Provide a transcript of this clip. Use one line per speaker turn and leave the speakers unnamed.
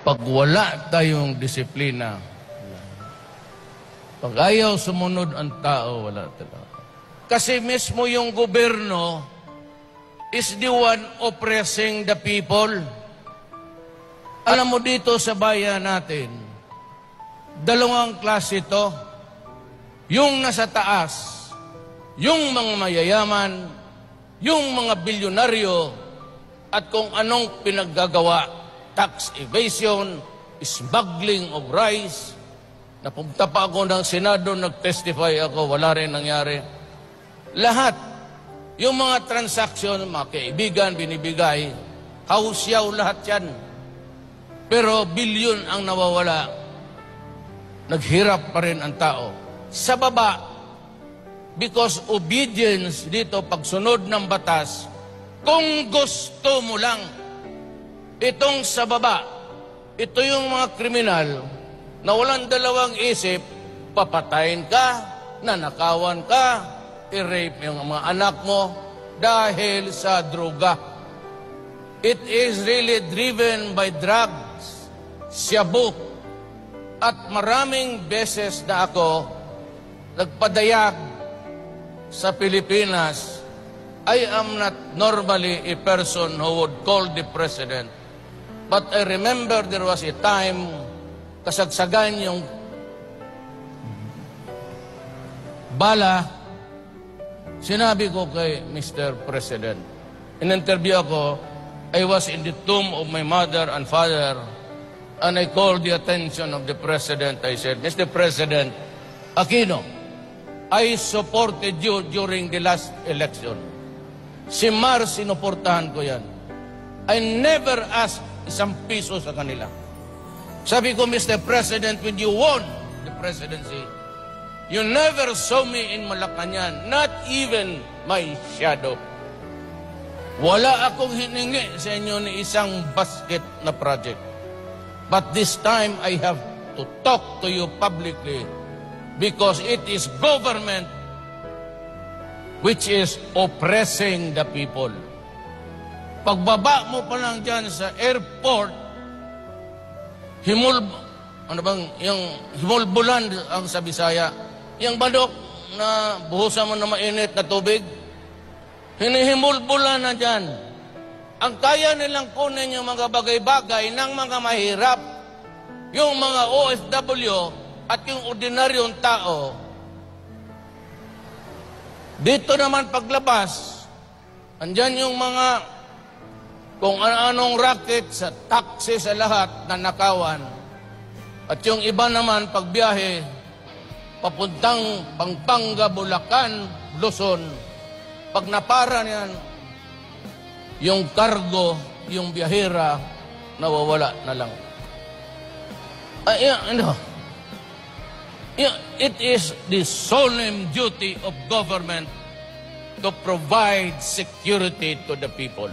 Pag wala tayong disiplina, pag ayaw sumunod ang tao, wala talaga. Kasi mismo yung gobyerno is the one oppressing the people. Alam mo dito sa bayan natin, dalawang klase ito. Yung nasa taas, yung mga mayayaman, yung mga bilyonaryo, at kung anong pinaggagawa, tax evasion, smuggling of rice. Napunta pa ako ng Senado, nag-testify ako, wala rin nangyari. Lahat, yung mga transaksyon, mga kaibigan, binibigay, hausyaw lahat yan. Pero bilyon ang nawawala, naghirap pa rin ang tao. Sa baba, because obedience dito, pagsunod ng batas, kung gusto mo lang, itong sa baba, ito yung mga kriminal na walang dalawang isip, papatayin ka, nanakawan ka, i-rape yung mga anak mo dahil sa droga. It is really driven by drugs, shabu. At maraming beses na ako nagpadayag sa Pilipinas, I am not normally a person who would call the president. But I remember there was a time, kasagsagan yung bala, sinabi ko kay Mr. President, in-interview ako, I was in the tomb of my mother and father, and I called the attention of the President. I said, Mr. President Aquino, I supported you during the last election. Si Mar, sinuportahan ko yan. I never asked isang piso sa kanila. Sabi ko, Mr. President, when you won the presidency, you never saw me in Malacanang, not even my shadow. Wala akong hiningi sa inyo ni isang basket na project. But this time, I have to talk to you publicly because it is government which is oppressing the people. Pagbaba mo pa lang dyan sa airport, yung himulbulan ang sa Bisaya, yung badok na buhusan mo na mainit na tubig, hinihimulbulan na dyan. Ang kaya nilang kunin yung mga bagay-bagay ng mga mahirap, yung mga OFW at yung ordinaryong tao. Dito naman paglabas, andyan yung mga kung ano-anong racket sa taxi sa lahat na nakawan. At yung iba naman pagbiyahe, papuntang Pampanga, Bulacan, Luzon, pag napara niyan, yung kargo, yung biyahera, nawawala na lang. It is the solemn duty of government to provide security to the people.